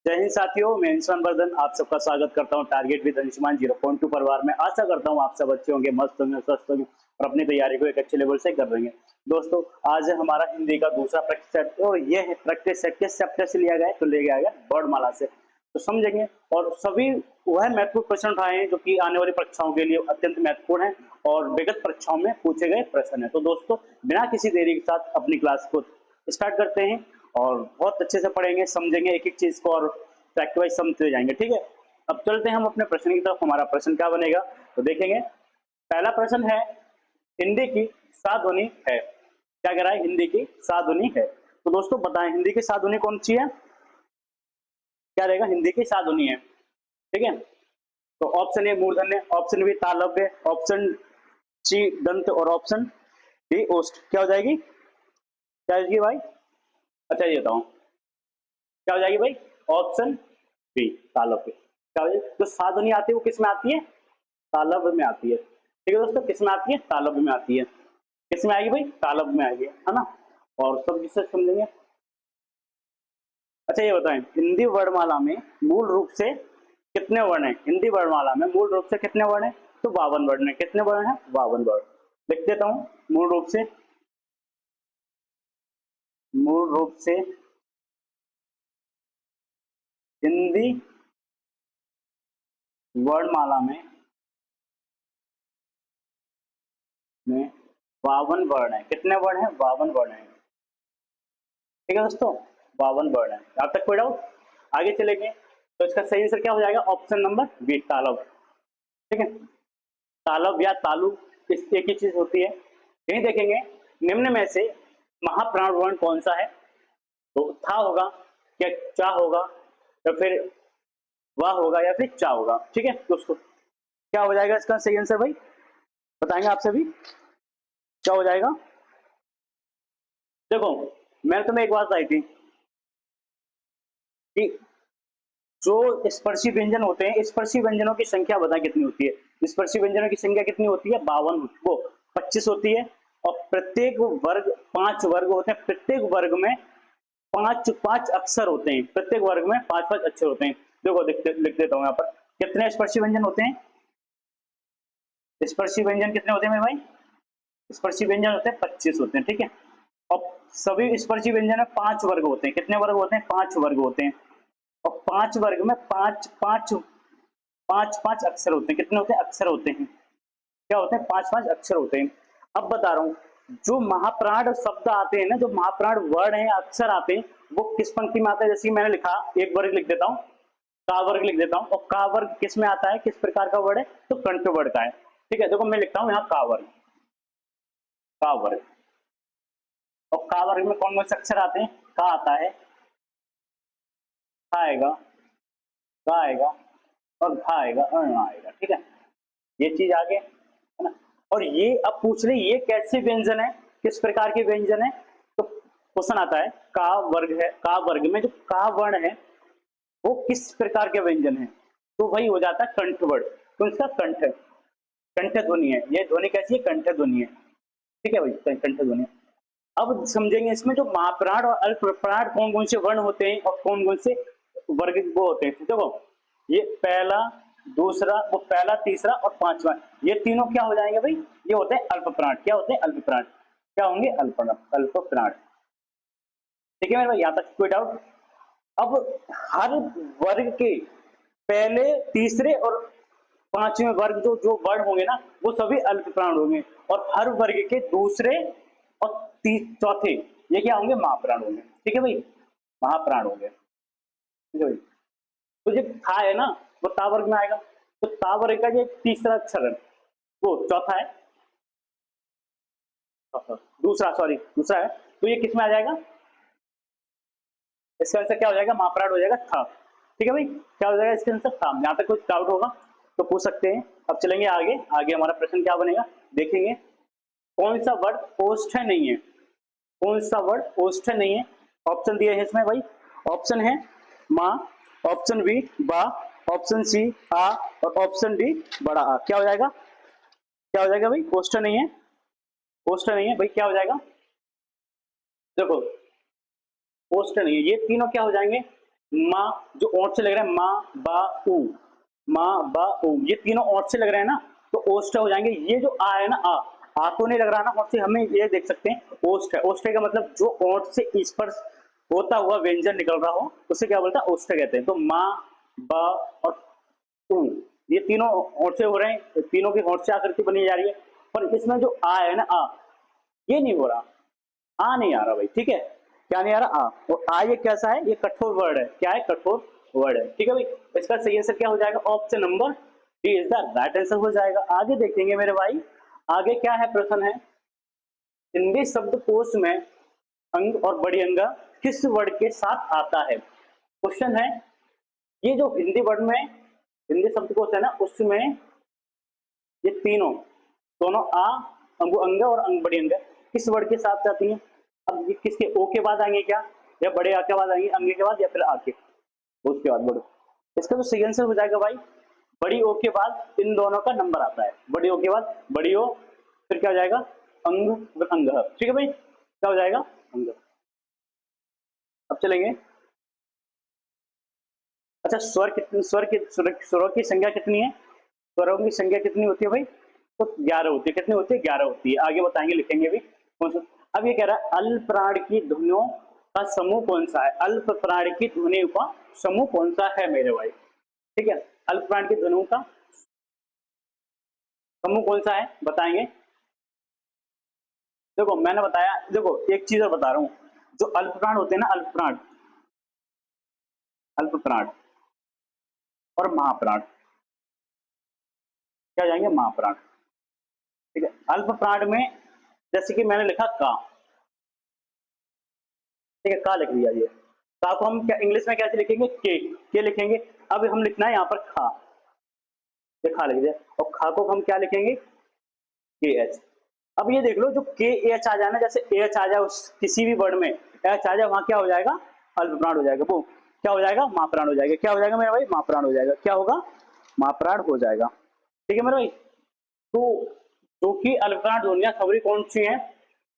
जय हिंद साथियों, मैं अंशुमान वर्धन आप सबका स्वागत करता हूं टारगेट विद अंशुमान 0.2 परिवार में। आशा करता हूं आप सब अच्छे होंगे, मस्त होंगे, स्वस्थ होंगे और अपनी तैयारी को एक अच्छे लेवल से कर रहे हैं। दोस्तों, आज है हमारा हिंदी का दूसरा प्रैक्टिस सेट और ये है प्रैक्टिस सेट किस चैप्टर से लिया गया है, तो ले गया गया वर्णमाला से। तो समझेंगे और सभी वह महत्वपूर्ण प्रश्न उठाए हैं जो कि आने वाली परीक्षाओं के लिए अत्यंत महत्वपूर्ण है और विगत परीक्षाओं में पूछे गए प्रश्न है। तो दोस्तों, बिना किसी देरी के साथ अपनी क्लास को स्टार्ट करते हैं और बहुत अच्छे से पढ़ेंगे, समझेंगे एक एक चीज को और फैक्ट वाइज समझते जाएंगे। ठीक है, अब चलते हैं हम अपने प्रश्न की तरफ। हमारा प्रश्न क्या बनेगा तो देखेंगे। पहला प्रश्न है, हिंदी की साध्वनि है। क्या कह रहा है? हिंदी की साध्वनि है। तो दोस्तों बताएं, हिंदी की साध्वनि कौन सी है? क्या रहेगा? हिंदी की साध्वनि है। ठीक है, तो ऑप्शन ए मूर्धन्य, ऑप्शन बी तालव्य, ऑप्शन सी दंत और ऑप्शन डी ओष्ठ। क्या हो जाएगी? क्या हो जाएगी भाई? अच्छा ये बताओ, क्या हो जाएगी भाई? ऑप्शन बी तालव्य। क्या हो जाएगी? जो साध्वनि आती है वो किस में आती है? तालव्य में आती है। ठीक है दोस्तों, किस में आती है? तालव्य में आती है। किस में आएगी भाई? तालव्य में आएगी, है ना। और सब जिससे समझेंगे। अच्छा ये बताएं, हिंदी वर्णमाला में मूल रूप से कितने वर्ण है? हिंदी वर्णमाला में मूल रूप से कितने वर्ण है? तो 52 वर्ण है। कितने वर्ण है? 52 वर्ण। लिख देता हूं, मूल रूप से, मूल रूप से हिंदी वर्णमाला में 52 वर्ण है। कितने वर्ण है? 52 वर्ण है। ठीक है दोस्तों, 52 वर्ण है। यहां तक कोई डाउट? आगे चलेंगे तो इसका सही आंसर क्या हो जाएगा? ऑप्शन नंबर बी तालव। ठीक है, तालव या तालु इस एक ही चीज होती है। यही देखेंगे, निम्न में से महाप्राण वर्ण कौन सा है? तो था होगा, क्या चा होगा, या फिर वाह होगा, या फिर चा होगा। ठीक है दोस्तों, क्या हो जाएगा इसका सही आंसर भाई? बताएंगे आप सभी क्या हो जाएगा। देखो, मैंने तुम्हें एक बात बताई थी कि जो स्पर्शी व्यंजन होते हैं, स्पर्शी व्यंजनों की संख्या बताएं कितनी होती है? स्पर्शी व्यंजनों की संख्या कितनी होती है? 52, वो 25 होती है। और प्रत्येक वर्ग 5 वर्ग होते हैं। प्रत्येक वर्ग में पांच पांच अक्षर होते हैं। प्रत्येक वर्ग में 5 5 अक्षर होते हैं। देखो लिख देता हूं यहाँ पर, कितने स्पर्शी व्यंजन होते हैं? स्पर्शी व्यंजन कितने होते हैं मेरे भाई? स्पर्शी व्यंजन होते हैं 25 होते हैं। ठीक है, और सभी स्पर्शी व्यंजन में 5 वर्ग होते हैं। कितने वर्ग होते हैं? 5 वर्ग होते हैं। और 5 वर्ग में पांच पांच पांच पांच अक्षर होते हैं। कितने होते हैं? अक्षर होते हैं। क्या होते हैं? 5 5 अक्षर होते हैं। अब बता रहा हूं, जो महाप्राण शब्द आते हैं ना, जो महाप्राण वर्ड है, अक्षर आते हैं, वो किस पंक्ति में आता है? जैसे मैंने लिखा, एक वर्ग लिख देता हूं, का वर्ग लिख देता हूं। और का वर्ग किस में आता है? किस प्रकार का वर्ड है? तो कंठ वर्ड का है। ठीक है, देखो मैं लिखता हूं यहाँ का वर्ग, का वर्ग। और का वर्ग में कौन कौन से अक्षर आते हैं? का आता है, खा आएगा, गा आएगा और घा आएगा, अण आएगा। ठीक है, ये चीज आगे है ना। और ये अब पूछ रहे ये कैसे व्यंजन है, किस प्रकार के व्यंजन है? तो क्वेश्चन आता है, का वर्ग है, का वर्ग में जो का वर्ण है वो किस प्रकार के व्यंजन है? तो वही हो जाता है कंठ वर्ण। तो इसका कंठ, कंठ ध्वनि है। ये ध्वनि कैसी है? कंठ ध्वनि है। ठीक है भाई, कंठ ध्वनि। अब समझेंगे इसमें जो महाप्राण और अल्पप्राण कौन कौन से वर्ण होते हैं और कौन कौन से वर्ग वो होते हैं। देखो, ये पहला, दूसरा, वो पहला, तीसरा और पांचवा, ये तीनों क्या हो जाएंगे भाई? ये होते हैं अल्पप्राण। क्या होते हैं? अल्पप्राण। क्या होंगे? अल्पप्राण। ठीक है मेरे भाई, यहां तक कोई डाउट? अब हर वर्ग के पहले, तीसरे और पांचवें वर्ग जो जो वर्ण होंगे ना, वो सभी अल्पप्राण होंगे। और हर वर्ग के दूसरे और चौथे ये क्या होंगे? महाप्राण होंगे। ठीक है भाई, महाप्राण होंगे। ठीक है भाई, तो जो था है ना, वो ता वर्ग में आएगा। तो ता वर्ग का जो तीसरा अक्षर है वो चौथा है, दूसरा, सॉरी दूसरा है। तो ये किस में आ जाएगा? इसका आंसर क्या हो जाएगा? महाप्राण हो जाएगा, था। ठीक है भाई, क्या हो जाएगा इसका आंसर? था। यहां तक कुछ डाउट होगा तो पूछ सकते हैं। अब चलेंगे आगे। आगे हमारा प्रश्न क्या बनेगा देखेंगे। कौन सा वर्ड ओष्ठ नहीं है? कौन सा वर्ड ओष्ठ नहीं है? ऑप्शन दिए हैं इसमें भाई। ऑप्शन है माँ, ऑप्शन बी बा, ऑप्शन सी आ और ऑप्शन डी बड़ा आ। क्या हो जाएगा? क्या हो जाएगा भाई? ओष्ठ नहीं है, ओष्ठ नहीं है भाई। क्या हो जाएगा? देखो, ओष्ठ नहीं है, ये तीनों क्या हो जाएंगे? माँ जो ओंठ से लग रहा है, माँ बा उ, माँ बा उ, ये तीनों ओंठ से लग रहे हैं ना, तो ओष्ठ हो जाएंगे। ये जो आ है ना, आ तो नहीं लग रहा ना ओंठ से, हमें ये देख सकते हैं ओष्ठ है। ओष्ठ का मतलब जो ओंठ से स्पर्श होता हुआ व्यंजन निकल रहा हो उसे क्या बोलता है, ओष्ठ कहते हैं। तो माँ बा और उ, ये तीनों होंठ से हो रहे हैं, तीनों की होंठ से आकृति बनी जा रही है। पर इसमें जो आ है ना, आ ये नहीं हो रहा, आ नहीं आ रहा भाई, ठीक है। क्या नहीं आ रहा, आ। और आ ये कैसा है, ये कठोर वर्ड है। क्या है, कठोर वर्ड है, ठीक है भाई। इसका सही आंसर क्या हो जाएगा, option number D is the right answer हो जाएगा। आगे देखेंगे मेरे भाई, आगे क्या है, प्रश्न है हिंदी शब्दकोश में अंग और बड़ी अंग किस वर्ड के साथ आता है। क्वेश्चन है, ये जो हिंदी वर्ड में हिंदी शब्दकोश है ना, उसमें ये तीनों, दोनों आ, अंग और अंग बड़ी अंग किस वर्ड के साथ जाती है। अब ये किसके, ओ के बाद आएंगे क्या, या बड़े आ के बाद आएंगे, अंग के बाद, या फिर आ के, उसके बाद बड़े। इसका तो सही आंसर हो जाएगा भाई, बड़ी ओ के बाद इन दोनों का नंबर आता है। बड़ी ओ के बाद बड़ी ओ, फिर क्या हो जाएगा, अंग अंग, ठीक है भाई, क्या हो जाएगा, अंग। अब चलेंगे, अच्छा स्वर कितनी, स्वरों की संख्या कितनी है, स्वरों की संख्या कितनी होती है भाई, तो 11 होती है। कितनी होती है, 11 होती है। आगे बताएंगे, लिखेंगे भी कौन सा। अब ये कह रहा है अल्प प्राण की ध्वनियों का समूह कौन सा है। अल्प प्राण की ध्वनियों का समूह कौन सा है मेरे भाई, ठीक है। अल्प प्राण की ध्वनियों का समूह कौन सा है, बताएंगे। देखो मैंने बताया, देखो एक चीज और बता रहा हूँ, जो अल्प प्राण होते हैं ना, अल्प प्राण, अल्प प्राण और महाप्राण, क्या हो जाएंगे, महाप्राण, ठीक है। अल्प प्राण में जैसे कि मैंने लिखा का, ठीक है, का लिख दिया ये। का को हम क्या इंग्लिश में कैसे लिखेंगे, के लिखेंगे। अब हम लिखना है यहाँ पर खा, ये खा लिख दिया। और खा को हम क्या लिखेंगे, के एच। अब ये देख लो, जो के एच आ जाए ना, जैसे एच आ जाए उस किसी भी वर्ड में, एच आ जाए, वहां क्या हो जाएगा, अल्प प्राण हो जाएगा। वो क्या हो जाएगा, महाप्राण हो जाएगा। क्या हो जाएगा मेरा भाई, महाप्राण हो जाएगा। क्या होगा, महाप्राण हो जाएगा, ठीक है मेरा भाई। तो जो कि अल्प प्राण ध्वनियां खबरी कौन सी है,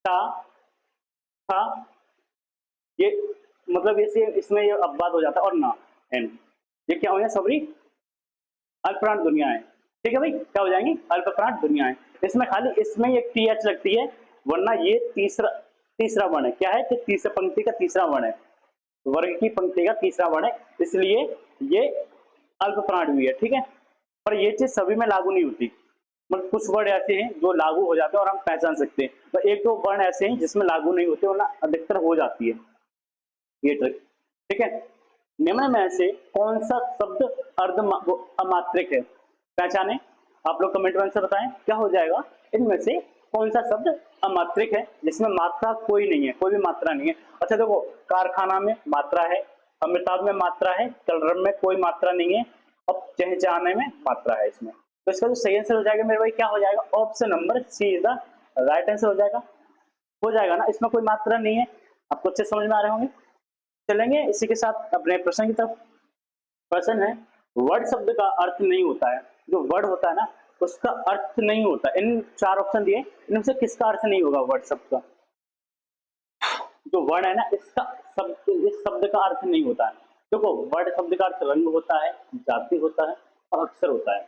ता, था, ये मतलब इसे इसमें ये अब बात हो जाता है, और ना, एन, ये क्या हो गया, सबरी अल्पप्राण दुनिया है, ठीक है भाई। क्या हो जाएंगी, अल्पप्राण दुनिया है। इसमें खाली इसमें एक टी एच लगती है, वरना ये तीसरा तीसरा वर्ण है। क्या है कि तीसरा पंक्ति का तीसरा वर्ण है, वर्ग की पंक्ति का तीसरा वर्ण है, इसलिए ये अल्पप्राण भी है, ठीक है। पर ये चीज सभी में लागू नहीं होती, मतलब कुछ वर्ड ऐसे हैं जो लागू हो जाते हैं और हम पहचान सकते हैं, तो एक दो वर्ण ऐसे हैं जिसमें लागू नहीं होते, वरना अधिकतर हो जाती है ये ट्रिक, ठीक है। निम्न में से कौन सा शब्द अर्ध अमात्रिक है, पहचाने। आप लोग कमेंट में आंसर बताएं, क्या हो जाएगा, इनमें से कौन सा शब्द अमात्रिक है, जिसमें मात्रा कोई नहीं है, कोई भी मात्रा नहीं है। अच्छा देखो, कारखाना में मात्रा है, अमिताभ में मात्रा है, कलरव में कोई मात्रा नहीं है, और चहचहाने में मात्रा है इसमें। तो इसका जो सही आंसर हो जाएगा मेरे भाई, क्या हो जाएगा, option number C is the right answer हो जाएगा ना, इसमें कोई मात्रा नहीं है। आपको अच्छे समझ में आ रहे होंगे। चलेंगे इसी के साथ अपने प्रश्न की तरफ। प्रश्न है, वर्ड शब्द का अर्थ नहीं होता है, जो वर्ड होता है ना उसका अर्थ नहीं होता। इन चार ऑप्शन दिए, इनमें से किसका अर्थ नहीं होगा वर्ड शब्द का, जो वर्ड है ना इसका शब्द, इस शब्द का अर्थ नहीं होता है। देखो वर्ड शब्द का अर्थ रंग होता है, जाति होता है और अक्षर होता है,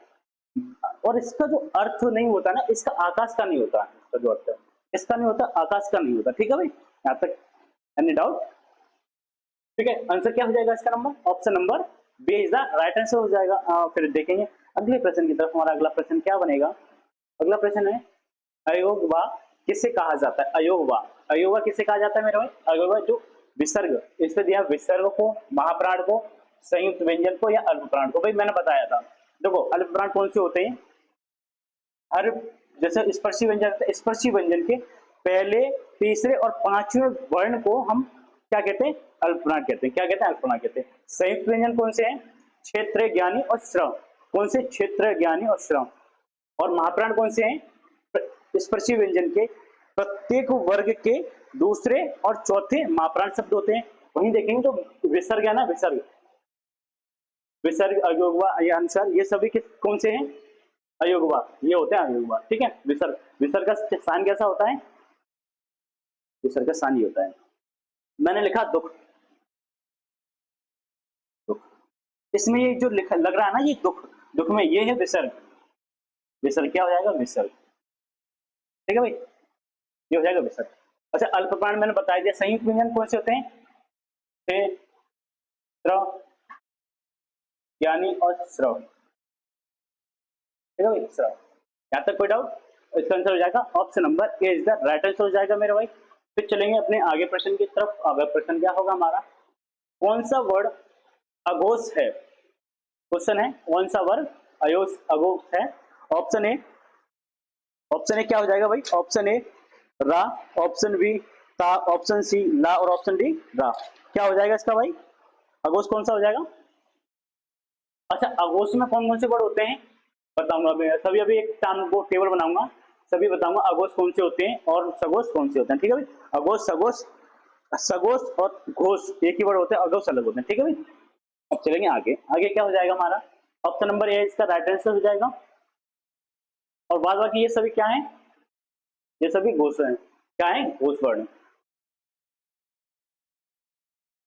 और इसका जो अर्थ नहीं होता ना, इसका आकाश का नहीं होता है, इसका जो अर्थ है इसका नहीं होता, आकाश का नहीं होता, ठीक है भाई। यहाँ तक एनी डाउट, ठीक है। आंसर क्या हो जाएगा इसका, number option number B is the right answer हो जाएगा। फिर देखेंगे अगले प्रश्न की तरफ। हमारा अगला प्रश्न क्या बनेगा, अगला प्रश्न है, अयोगवा किसे कहा जाता है। अयोगवा, अयोगवा किसे कहा जाता है मेरे भाई, अयोगवा जो विसर्ग, इसमें दिया विसर्ग को, महाप्राण को, संयुक्त व्यंजन को, या अल्पप्राण को। भाई मैंने बताया था, देखो अल्पप्राण कौन से होते हैं, हर जैसे स्पर्शी व्यंजन, स्पर्शी व्यंजन के पहले, तीसरे और पांचवें वर्ण को हम क्या कहते हैं, अल्पप्राण कहते हैं। क्या कहते हैं, अल्पप्राण कहते हैं। संयुक्त व्यंजन कौन से हैं, क्षेत्र, ज्ञानी और श्रव। कौन से, क्षेत्र, ज्ञानी और श्रव। और महाप्राण कौन से हैं, स्पर्शी व्यंजन के प्रत्येक वर्ग के दूसरे और चौथे महाप्राण शब्द होते हैं। वहीं देखेंगे तो विसर्ग है ना, विसर्ग, विसर्ग, अयोगवा, ये आंसर, ये सभी किस कौन से हैं, अयोगवा, ये होते हैं अयोगवा, ठीक है। विसर्ग, विसर्ग का स्थान कैसा होता है, विसर्ग का स्थान ये होता है। मैंने लिखा दुख, इसमें ये जो लिखा लग रहा है ना, ये दुख, दुख में ये है विसर्ग, विसर्ग क्या हो जाएगा, विसर्ग। ठीक है भाई, ये हो जाएगा विसर्ग। अच्छा, अल्प प्राण मैंने बता दिया। संयुक्त व्यंजन कौन से होते हैं, थे, स्र, ज्ञानी और श्रव। ठीक है भाई, श्रव। यहाँ तक कोई डाउट? इसका आंसर हो जाएगा option number A is the right answer हो जाएगा मेरे भाई। फिर चलेंगे अपने आगे प्रश्न की तरफ। अगला प्रश्न क्या होगा हमारा, कौन सा वर्ड अघोष है? क्वेश्चन है कौन सा वर्ड अयोस अघोष है? ऑप्शन ए, ऑप्शन ए क्या हो जाएगा भाई, ऑप्शन ए रा, ऑप्शन बी ता, ऑप्शन सी ला और ऑप्शन डी रा। क्या हो जाएगा इसका भाई, अघोष कौन सा हो जाएगा? अच्छा, अघोष में कौन कौन से वर्ड होते हैं बताऊंगा मैं सभी। अभी एक टाइम को टेबल बनाऊंगा, सभी बताऊंगा अघोष कौन से होते हैं और सघोष कौन से होते हैं। ठीक है भाई, अघोष, सघोष, सघोष और घोष एक ही वर्ड होते हैं, अघोष अलग होते हैं। ठीक है भाई, अब चलेंगे आगे। आगे क्या हो जाएगा हमारा, ऑप्शन नंबर ए इसका राइट आंसर हो जाएगा। और बाद बाकी ये सभी क्या है, ये सभी घोष हैं। क्या है, घोष वर्ण।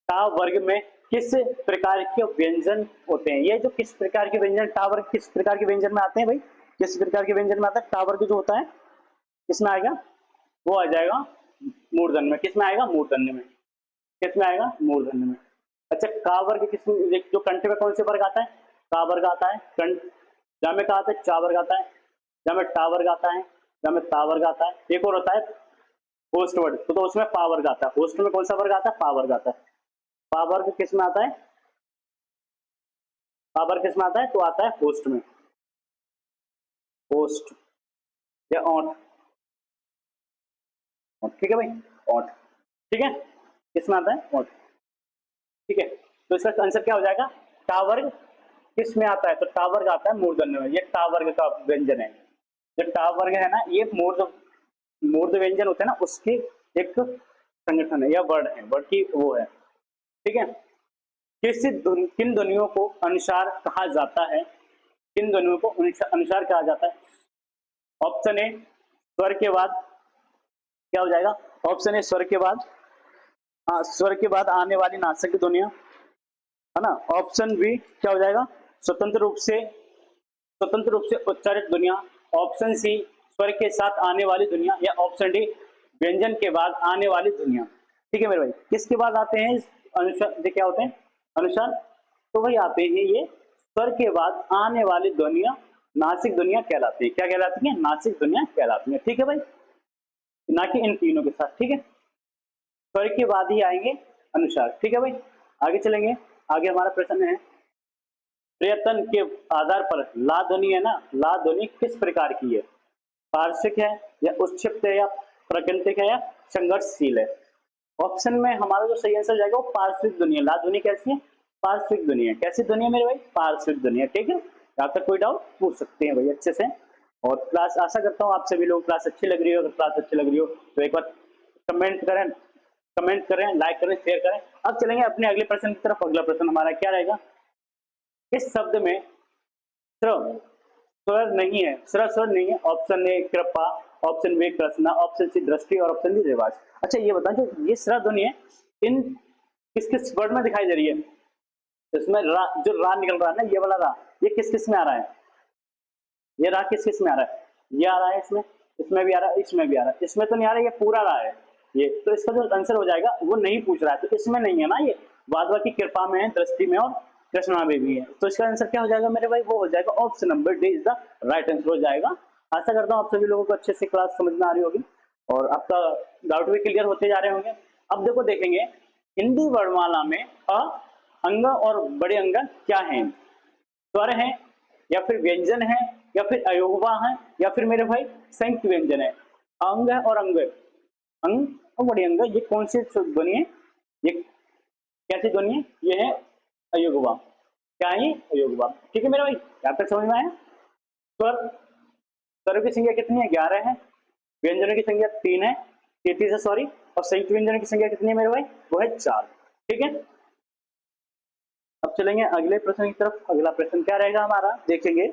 टा वर्ग में किस प्रकार के व्यंजन होते हैं? ये जो किस प्रकार के व्यंजन, टा वर्ग किस प्रकार के व्यंजन में आते हैं भाई, किस प्रकार के व्यंजन में आता है? टा वर्ग जो होता है किसमें आएगा, वो आ जाएगा मूर्धन्य में। किसमें आएगा, मूर्धन्य में। किसमें आएगा, मूर्धन्य में। अच्छा, का वर्ग किस, जो कंठ में कौन से वर्ग आता है? का वर्ग आता है कंठ। जा में का आता है, चा वर्ग आता है। जा में टा वर्ग आता है, जा में ता वर्ग आता है। एक और होता है होस्ट वर्ड, तो उसमें पा वर्ग आता है। होस्ट में कौन सा वर्ग आता है, पा वर्ग आता है। पा वर्ग किस में आता है, पा वर्ग किस में आता है, तो आता है होस्ट में, होस्ट या ओंठ। ठीक है भाई, ओंठ। ठीक है, किस में आता है, ओंठ। ठीक है, तो इसका आंसर क्या हो जाएगा, टा वर्ग किस में आता है, तो टा वर्ग आता है मूर्धन्य में। ये टा वर्ग का व्यंजन है। जो टा वर्ग है ना, ये मूर्ध व्यंजन होते हैं ना, उसके एक संगठन है या वर्ड है, वर्ड की वो है। ठीक है, किन ध्वनियों को अनुसार कहा जाता है, किन ध्वनियों को अनुसार कहा जाता है? ऑप्शन ए स्वर के बाद क्या हो जाएगा, ऑप्शन ए स्वर के बाद, हाँ स्वर के बाद आने वाली नासिक की ध्वनियां, है ना। ऑप्शन बी क्या हो जाएगा, स्वतंत्र रूप से उच्चारित ध्वनियां। ऑप्शन सी स्वर के साथ आने वाली ध्वनियां, या ऑप्शन डी व्यंजन के बाद आने वाली ध्वनियां। ठीक है मेरे भाई, किसके बाद आते हैं अनुसार, ये क्या होते हैं अनुसार, तो भाई आते हैं ये स्वर के बाद आने वाली ध्वनियां नासिक ध्वनियां कहलाती है। क्या कहलाती है, नासिक ध्वनियां कहलाती है। ठीक है भाई, ना कि इन तीनों के साथ। ठीक है, स्वर के बाद ही आएंगे अनुसार। ठीक है भाई, आगे चलेंगे। आगे हमारा प्रश्न है, प्रयत्न के आधार पर ला ध्वनि है ना, ला ध्वनि किस प्रकार की है? पार्श्विक है या उच्छिप्त है या प्राकृतिक है या संघर्षशील है? ऑप्शन में हमारा जो सही आंसर जाएगा वो पार्श्विक ध्वनि है। ला ध्वनि कैसी है, पार्श्विक ध्वनि है। कैसी ध्वनि है मेरे भाई, पार्श्विक ध्वनि है। ठीक है, यहाँ तक कोई डाउट पूछ सकते हैं भाई अच्छे से। और क्लास आशा करता हूँ आप सभी लोग क्लास अच्छी लग रही हो। अगर क्लास अच्छी लग रही हो तो एक बार कमेंट करें, लाइक करें, शेयर करें। अब चलेंगे अपने अगले प्रश्न की तरफ। अगला प्रश्न हमारा क्या रहेगा, इस शब्द में स्वर नहीं है, स्वर नहीं है। ऑप्शन ए कृपा, option B Krishna, option C दृष्टि और ऑप्शन डी रिवाज। अच्छा ये बताएं, जो ये स्वर ध्वनि है इन किस किस वर्ड में दिखाई दे रही है? इसमें रा, जो रा निकल रहा है ना, ये वाला रा, ये किस किस में आ रहा है? ये रा किस किस में आ रहा है? ये आ रहा है इसमें, इसमें भी आ रहा है, इसमें भी आ रहा है। इसमें तो नहीं आ रहा है, ये पूरा रहा है ये। तो इसका जो आंसर हो जाएगा वो नहीं पूछ रहा है, तो इसमें नहीं है ना ये। बाद बाकी कृपा में है, दृष्टि में और कृष्णा में भी है। तो इसका आंसर क्या हो जाएगा मेरे भाई, वो हो जाएगा option number D is the right answer हो जाएगा। आशा करता हूँ आप सभी लोगों को अच्छे से क्लास समझ में आ रही होगी और आपका डाउट भी क्लियर होते जा रहे होंगे। अब देखो देखेंगे हिंदी वर्णमाला में अ, अंग और बड़े अंग क्या है? स्वर है या फिर व्यंजन है या फिर अयोगवा है या फिर मेरे भाई संयुक्त व्यंजन है? अंग है और अंग, अंग और बड़े अंग, ये कौन सी ध्वनि है, ये कैसी ध्वनि है? ये है अयोगवा। क्या है, अयोगवा। ठीक है मेरे भाई, यहाँ तक समझ में आया? स्वर, स्वर की संख्या कितनी है, 11 है। व्यंजनों की संख्या 3 है, 33 है सॉरी। और संयुक्त व्यंजनों की संख्या कितनी है मेरे भाई, वो है 4। ठीक है, अब चलेंगे अगले प्रश्न की तरफ। अगला प्रश्न क्या रहेगा हमारा, देखेंगे।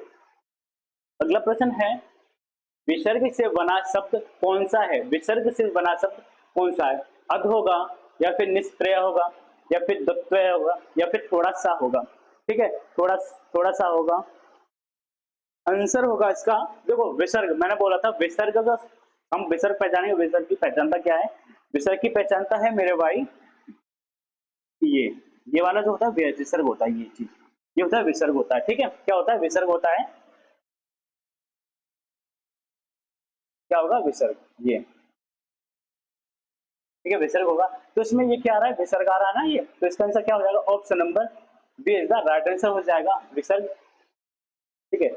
अगला प्रश्न है, विसर्ग से बना शब्द कौन सा है? विसर्ग से बना शब्द कौन सा है? अध होगा या फिर निष्प्रय होगा या फिर द्वत्वय होगा या फिर थोड़ा सा होगा? ठीक है, थोड़ा थोड़ा सा होगा, आंसर होगा इसका। देखो विसर्ग, मैंने बोला था विसर्ग का, हम विसर्ग पहचानेंगे। विसर्ग की पहचानता क्या है? विसर्ग की पहचानता है मेरे भाई ये वाला जो होता है विसर्ग होता है, ये चीज, ये होता है विसर्ग होता है। ठीक है, क्या होता है? विसर्ग होता है। क्या होगा? विसर्ग, ये ठीक है, विसर्ग होगा। तो इसमें ये क्या आ रहा है? विसर्ग आ रहा है ना ये, तो इसका आंसर क्या हो जाएगा? Option number B is the right answer हो जाएगा, विसर्ग। ठीक है,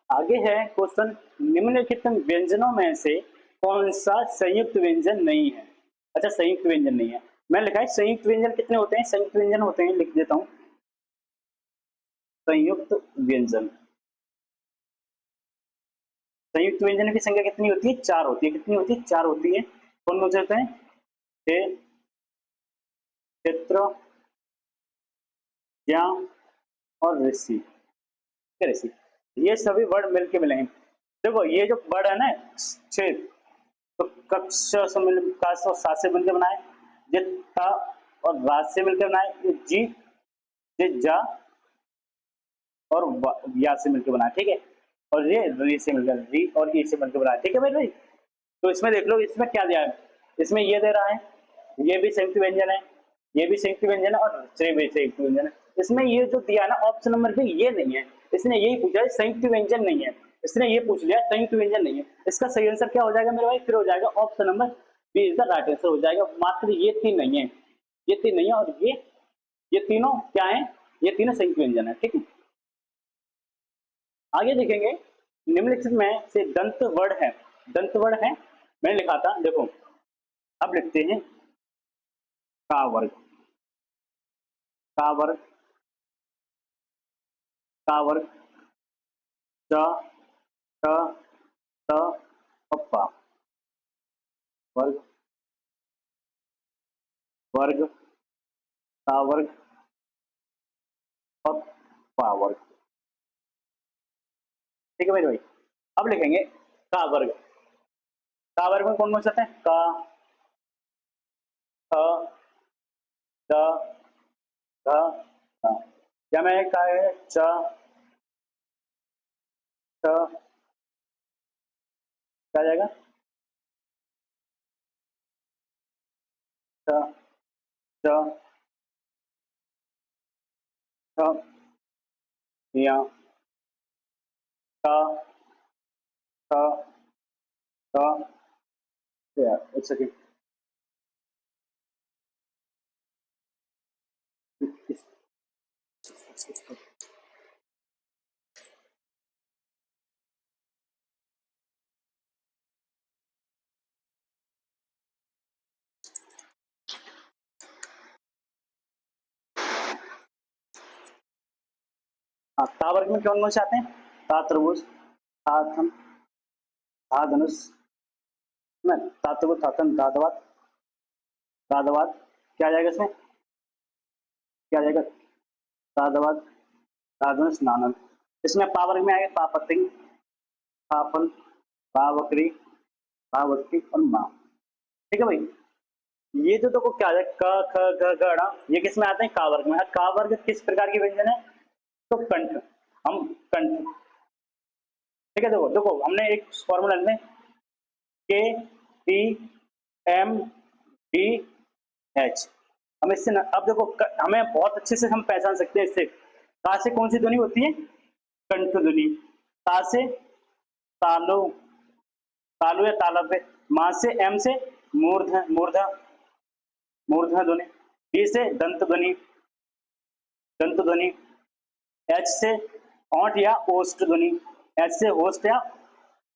आगे है क्वेश्चन, निम्नलिखित व्यंजनों में से कौन सा संयुक्त व्यंजन नहीं है? अच्छा, संयुक्त व्यंजन नहीं है। मैंने लिखा है संयुक्त व्यंजन कितने होते हैं? संयुक्त व्यंजन होते हैं, लिख देता हूं, संयुक्त व्यंजन। संयुक्त व्यंजन की संख्या कितनी होती है? 4 होती है। कितनी होती है? 4 होती है। कौन कौन से होते हैं? क्षेत्र, ज्ञा और ऋषि। ऋषि, ये सभी वर्ड मिलके मिलेंगे। देखो ये जो वर्ड है ना, क्षेत्र, तो कक्ष से मिल का सा से मिलकर बनाए, जिता और राज से मिलकर बनाए, ये जी, ये जा और या से मिलकर बनाए। ठीक है, और ये री से मिलकर, री और ई से मिलकर बनाए। ठीक है भाई भाई, तो इसमें देख लो, इसमें क्या दिया है? इसमें ये दे रहा है, ये भी संयुक्त व्यंजन है, ये भी संयुक्त व्यंजन है और ये भी संयुक्त व्यंजन है। इसमें ये जो दिया है ना ऑप्शन नंबर पे, ये नहीं है। इसने यही पूछा है संयुक्त व्यंजन नहीं है, इसने ये पूछ लिया संयुक्त व्यंजन नहीं है। इसका सही आंसर क्या हो जाएगा मेरे भाई? फिर हो जाएगा option number B is the right answer हो जाएगा। मात्र ये 3 नहीं है, ये 3 नहीं है, और ये तीनों क्या है? ये तीनों संयुक्त व्यंजन है। ठीक है, आगे देखेंगे, निम्नलिखित में से दंत वर्ड है, दंत वर्ड है, मैंने लिखा था, देखो अब लिखते हैं का वर्ग, का वर्ग, का वर्ग, च, ट, त, पप्पा, वर्ग, वर्ग, का वर्ग, पप्पा वर्ग। ठीक है मेरे भाई, अब लिखेंगे का वर्ग। का वर्ग में कौन कौन से आते हैं? का, ख, च, ध, ध। क्या में का है? च, ठ, क्या आ जाएगा? च, च, ठ, या, का, ठ, ठ, या, एक सेकेंड, हाँ, ता वर्ग में कौन कौन से आते हैं? ता त्रिभुज, ता थम, ता धनुष, ना ता त्रिभुज, ता थम, ता दवात, ता दवात। क्या आ जाएगा इसमें? क्या आ जाएगा? ता दवात, ता धनुष, नानन। इसमें पा वर्ग में आएगा पापतिंग, पापन, पावकरी, पावकरी और माँ। ठीक है भाई, ये जो देखो क्या है, क ख ग घ ड़, ये किस में आते हैं? का वर्ग में। का वर्ग किस प्रकार की व्यंजन है? तो कंठ, हम कंठ। ठीक है, देखो देखो हमने एक फॉर्मूला लेते हैं, के टी एम डी एच। हम इससे अब देखो हमें बहुत अच्छे से हम पहचान सकते हैं इससे, का से कौन सी ध्वनि होती है? कंठ ध्वनि। ता से तालु, तालु या तालब। माँ से, एम से मूर्ध, मूर्ध, मूर्ध ध्वनि। डी से दंत ध्वनि, दंत ध्वनि। एच से ओंठ या ओष्ठ ध्वनि, एच से होस्ट या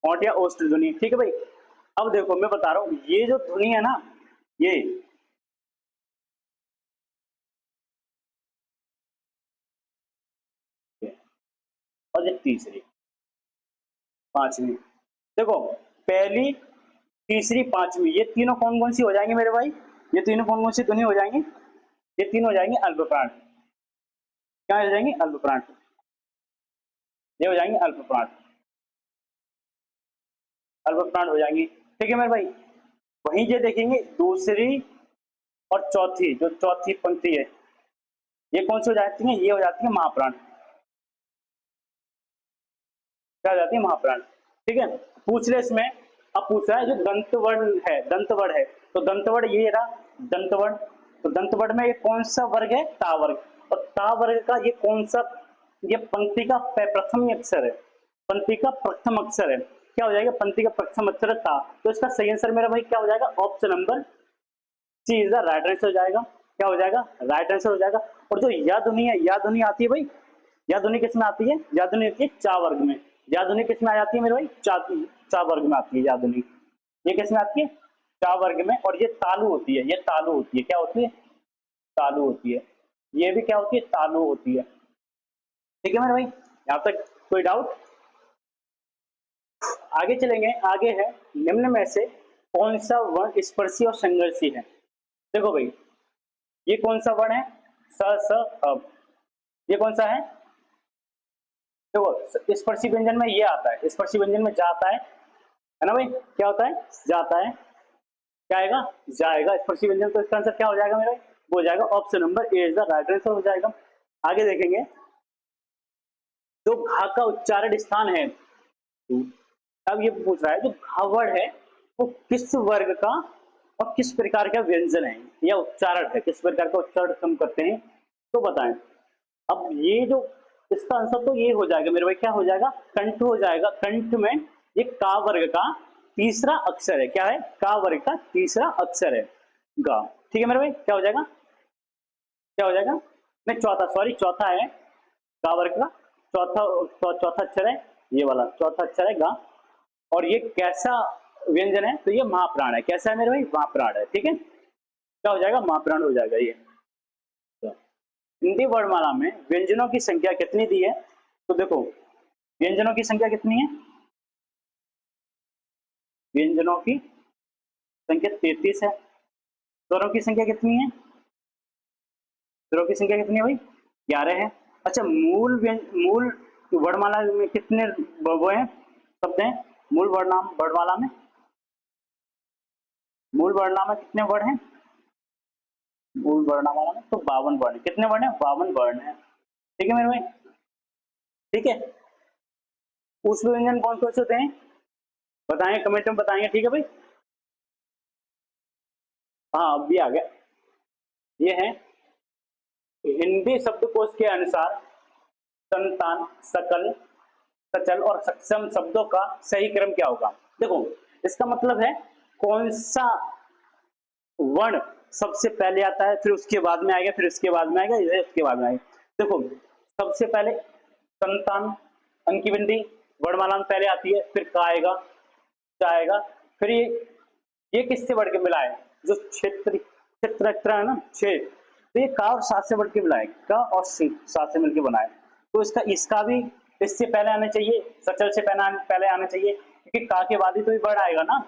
ओंठ या ओष्ठ ध्वनि। ठीक है भाई, अब देखो मैं बता रहा हूं, ये जो ध्वनि है ना, ये और ये तीसरी, पांचवी। देखो पहली, तीसरी, पांचवी, ये तीनों कौन कौन सी हो जाएंगे मेरे भाई? ये तीनों कौन कौन सी ध्वनि हो जाएंगी? ये तीनों हो जाएंगे अल्प प्राण। क्या हो जाएंगे? अल्प प्राण। ये हो जाएंगे अल्प प्राण, अल्प प्राण हो जाएंगी। ठीक है मेरे भाई, वहीं ये देखेंगे दूसरी, और चौथी, जो चौथी पंक्ति है, ये कौन सी हो जाती है? ये हो जाती है महाप्राण। क्या हो जाती है? महाप्राण। ठीक है, पूछ ले इसमें। अब पूछ रहा है जो दंतवर्ण है, दंतवर्ण है, तो दंतवर्ण ये रहा दंतवर्ण। तो दंतवर्ण में ये कौन सा वर्ग है? ता वर्ग। और ता वर्ग का ये कौन सा, ये पंक्ति का प्रथम ही अक्षर है, पंक्ति का प्रथम अक्षर है। क्या हो जाएगा? पंक्ति का प्रथम अक्षर है ता। तो इसका सही आंसर मेरा भाई क्या हो जाएगा? Option number C is the right answer हो जाएगा। क्या हो जाएगा? राइट आंसर हो जाएगा। और जो या ध्वनि है, या ध्वनि आती है भाई, या ध्वनि किस में आती है? या ध्वनि आती है चा वर्ग में। या ध्वनि किस में आ जाती है मेरे भाई? चा वर्ग में आती है या ध्वनि। ये किस में आती है? चा वर्ग में। और ये तालु होती है, ये तालु होती है। क्या होती है? तालु होती है। ये भी क्या होती है? तालु होती है। ठीक है मेरे भाई, यहाँ तक कोई डाउट? आगे चलेंगे। आगे है निम्न में से कौन सा वर्ण स्पर्शी और संघर्षी है? देखो भाई, ये कौन सा वर्ण है? स स अ। ये कौन सा है? देखो स्पर्शी व्यंजन में ये आता है, स्पर्शी व्यंजन में जा आता है ना भाई? क्या होता है? जाता है। क्या आएगा? जाएगा स्पर्शी व्यंजन। तो इसका आंसर क्या हो जाएगा मेरा? वो हो जाएगा option number A is the right answer हो जाएगा। आगे देखेंगे, जो घा का उच्चारण स्थान है, अब ये पूछ रहा है जो घा वर्ड है वो किस वर्ग का और किस प्रकार का व्यंजन है या उच्चारण है, किस प्रकार का उच्चारण हम करते हैं, तो बताएं। अब ये जो इसका आंसर तो ये हो जाएगा मेरे भाई, क्या हो जाएगा? कंठ हो जाएगा। कंठ में ये का वर्ग का तीसरा अक्षर है। क्या है? का वर्ग का तीसरा अक्षर है, गा। ठीक है मेरे भाई, क्या हो जाएगा? क्या हो जाएगा? नहीं चौथा, सॉरी चौथा है गा वर्ग का चौथा अक्षर है, ये वाला चौथा अक्षर है गा। और ये कैसा व्यंजन है? तो ये महाप्राण है। कैसा है मेरे भाई? महाप्राण है। ठीक है, क्या हो जाएगा? महाप्राण हो जाएगा ये। तो हिंदी वर्णमाला में व्यंजनों की संख्या कितनी दी है? तो देखो व्यंजनों की संख्या कितनी है? व्यंजनों की संख्या 33 है। स्वरों की संख्या कितनी है? स्वरों की संख्या कितनी है भाई? 11 है। अच्छा, मूल वर्णमाला में कितने वो हैं, शब्द हैं मूल वर्णमाला में? मूल वर्णमाला में कितने वर्ण हैं? मूल वर्णमाला में तो 52 वर्ण। कितने वर्ण है? 52 वर्ण है। ठीक है मेरे भाई, ठीक है। ऊष्म व्यंजन कौन कौन से होते हैं बताएंगे, कमेंट में बताएंगे। ठीक है भाई, हाँ अब भी आ गया। ये है हिंदी शब्दकोश के अनुसार संतान, सकल, सचल और सक्षम शब्दों का सही क्रम क्या होगा? देखो इसका मतलब है कौन सा वर्ण सबसे पहले आता है, फिर उसके बाद में आएगा, फिर उसके बाद में आएगा, उसके बाद में आएगा। देखो सबसे पहले संतान, अंकी बिंदी वर्णमाला में पहले आती है, फिर का आएगा, चा आएगा, फिर ये किससे बढ़ के मिला है? जो क्षेत्र है ना, क्षेत्र, तो ये का और सात से बढ़ के मिला है, का और सात से मिलकर बना है। तो इसका भी इससे पहले आना चाहिए, सचल से पहले आना चाहिए, क्योंकि का के बाद ही तो ये वर्ड आएगा ना,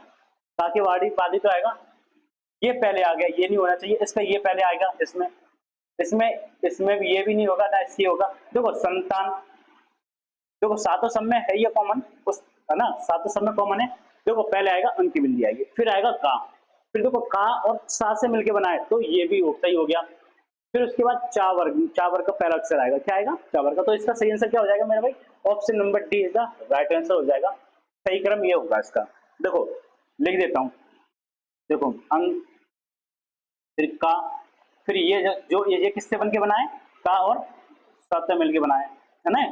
का के बाद ही तो आएगा। ये पहले आ गया, ये नहीं होना चाहिए, इसका ये पहले आएगा। इसमें इसमें इसमें भी ये भी नहीं होगा ना, इससे होगा। देखो संतान, देखो सातों सब में है ये कॉमन, उस है ना, सातों सब में कॉमन है। देखो पहले आएगा अंकी बिंदी आएगी, फिर आएगा का, फिर देखो का और सा से मिलके बना है, तो ये भी सही हो गया। फिर उसके बाद चा वर्ग का पहला अक्षर आएगा। क्या आएगा? चा वर्ग का। तो इसका सही आंसर क्या हो जाएगा मेरा भाई? Option number D is the right answer हो जाएगा। सही क्रम ये होगा इसका। देखो लिख देता हूं, देखो अंक, फिर का, फिर ये किससे बन के बनाए? का और सात से मिलके बनाए, है ना।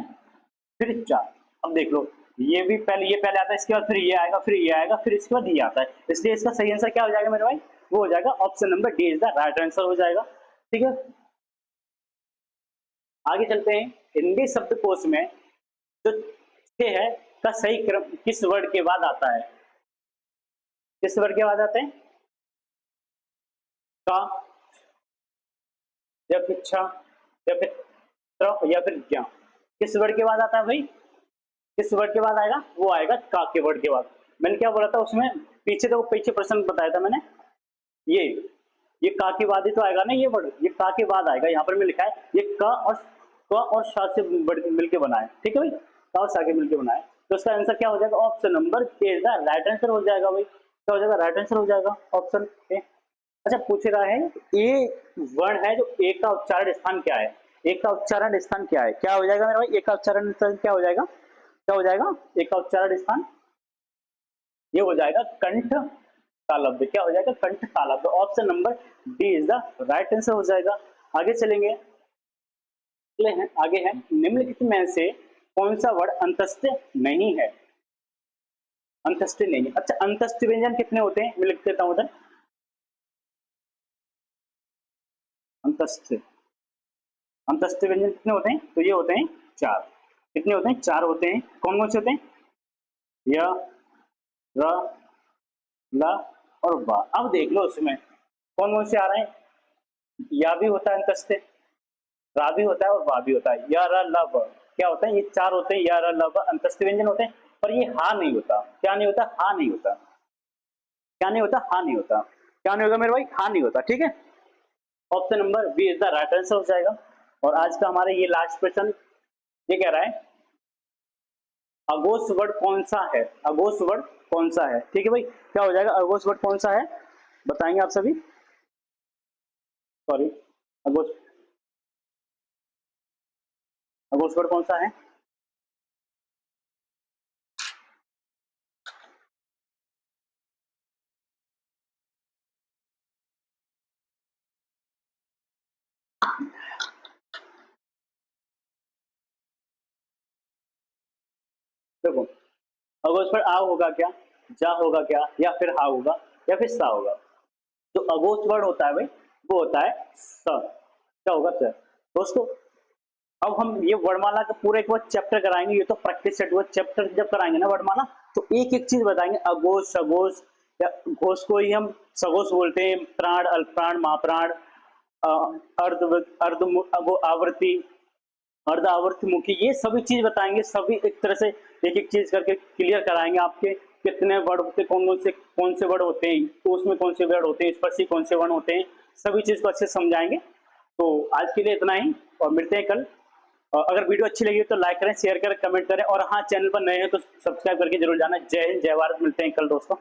फिर चार। अब देख लो ये पहले आता है, इसके बाद फिर ये आएगा, फिर ये आएगा, फिर इसके बाद ये आता है। इसलिए इसका सही आंसर क्या हो जाएगा मेरे भाई? वो हो जाएगा option number D is the right answer हो जाएगा। ठीक है, आगे चलते हैं। हिंदी शब्दकोश में जो छह है का सही क्रम किस वर्ड के बाद आता है? किस वर्ड के बाद आते हैं? का, या फिर छ, या फिर त्र, या फिर ज्ञ। किस वर्ड के बाद आता है भाई? किस वर्ड के बाद आएगा? वो आएगा का के वर्ड के बाद। मैंने क्या बोला था उसमें पीछे, तो पीछे प्रश्न बताया था मैंने, ये का के बाद ही तो आएगा ना, ये वर्ड ये का के बाद आएगा। यहाँ पर मैं लिखा है ये क और सा से मिलके बना है। ठीक है भाई, का और सा के मिलके बना है। तो इसका आंसर क्या हो जाएगा? Option number A right answer हो जाएगा भाई। क्या हो जाएगा? राइट आंसर हो जाएगा ऑप्शन ए। अच्छा, पूछ रहा है ए वर्ण है जो ए का उच्चारण स्थान क्या है? ए का उच्चारण स्थान क्या है? क्या हो जाएगा मेरा भाई? ए का उच्चारण स्थान क्या हो जाएगा? क्या हो जाएगा ए का उच्चारण स्थान? ये हो जाएगा कंठ तालव्य। क्या हो जाएगा? कंठ तालव्य। Option number D is the right answer हो जाएगा। आगे चलेंगे, आगे है निम्नलिखित में से कौन सा वर्ड अंतस्थ नहीं है? अंतस्थ नहीं है। अच्छा, अंतस्थ व्यंजन कितने होते हैं? मैं लिख देता हूं उधर। अंतस्थ अंतस्थ व्यंजन कितने होते हैं? तो ये होते हैं चार। कितने होते हैं? चार होते हैं। कौन कौन से होते हैं? य, र, ल और वा। अब देख लो उसमें कौन कौन से आ रहे हैं। या भी होता है अंतस्थ, रा भी होता है और वा भी होता है। य, र, ल, व क्या होता है? ये चार होते हैं। य, र, ल, व अंतस्थ व्यंजन होते हैं। पर ये हा नहीं होता। क्या नहीं होता? हा नहीं होता। क्या नहीं होता? हा नहीं होता। क्या नहीं होगा मेरे भाई? हा नहीं होता। ठीक है, option number B is the right answer हो जाएगा। और आज का हमारा ये लास्ट क्वेश्चन ये कह रहा है अघोष वर्ड कौन सा है? अघोष वर्ड कौन सा है? ठीक है भाई, क्या हो जाएगा? अघोष वर्ड कौन सा है बताएंगे आप सभी? सॉरी, अघोष अघोष वर्ड कौन सा है? देखो, अघोष वर्ड आ होगा क्या, जा होगा क्या, या फिर हा होगा, या फिर सा होगा। जो अघोष वर्ड होता है भाई वो होता है स। क्या होगा? सर दोस्तों, अब हम ये वर्णमाला का पूरा एक बार चैप्टर कराएंगे। ये तो प्रैक्टिस सेट हुआ, चैप्टर जब कराएंगे ना वर्णमाला तो एक एक चीज बताएंगे। अघोष, सघोष, या घोष को ही हम सघोष बोलते हैं। प्राण, अल्पप्राण, महाप्राण, अर्ध अर्ध आवृत्ति, अर्ध आवर्ती मुखी, ये सभी चीज बताएंगे। सभी एक तरह से एक एक चीज करके क्लियर कराएंगे आपके। कितने वर्ड होते, कौन से वर्ड होते हैं, तो उसमें कौन से वर्ड होते हैं, स्पर्शी कौन से वर्ड होते हैं, सभी चीज को अच्छे से समझाएंगे। तो आज के लिए इतना ही, और मिलते हैं कल। अगर वीडियो अच्छी लगी तो लाइक करें, शेयर करें, कमेंट करें, और हाँ, चैनल पर नए हैं तो सब्सक्राइब करके जरूर जाना। जय हिंद, जय भारत। मिलते हैं कल दोस्तों।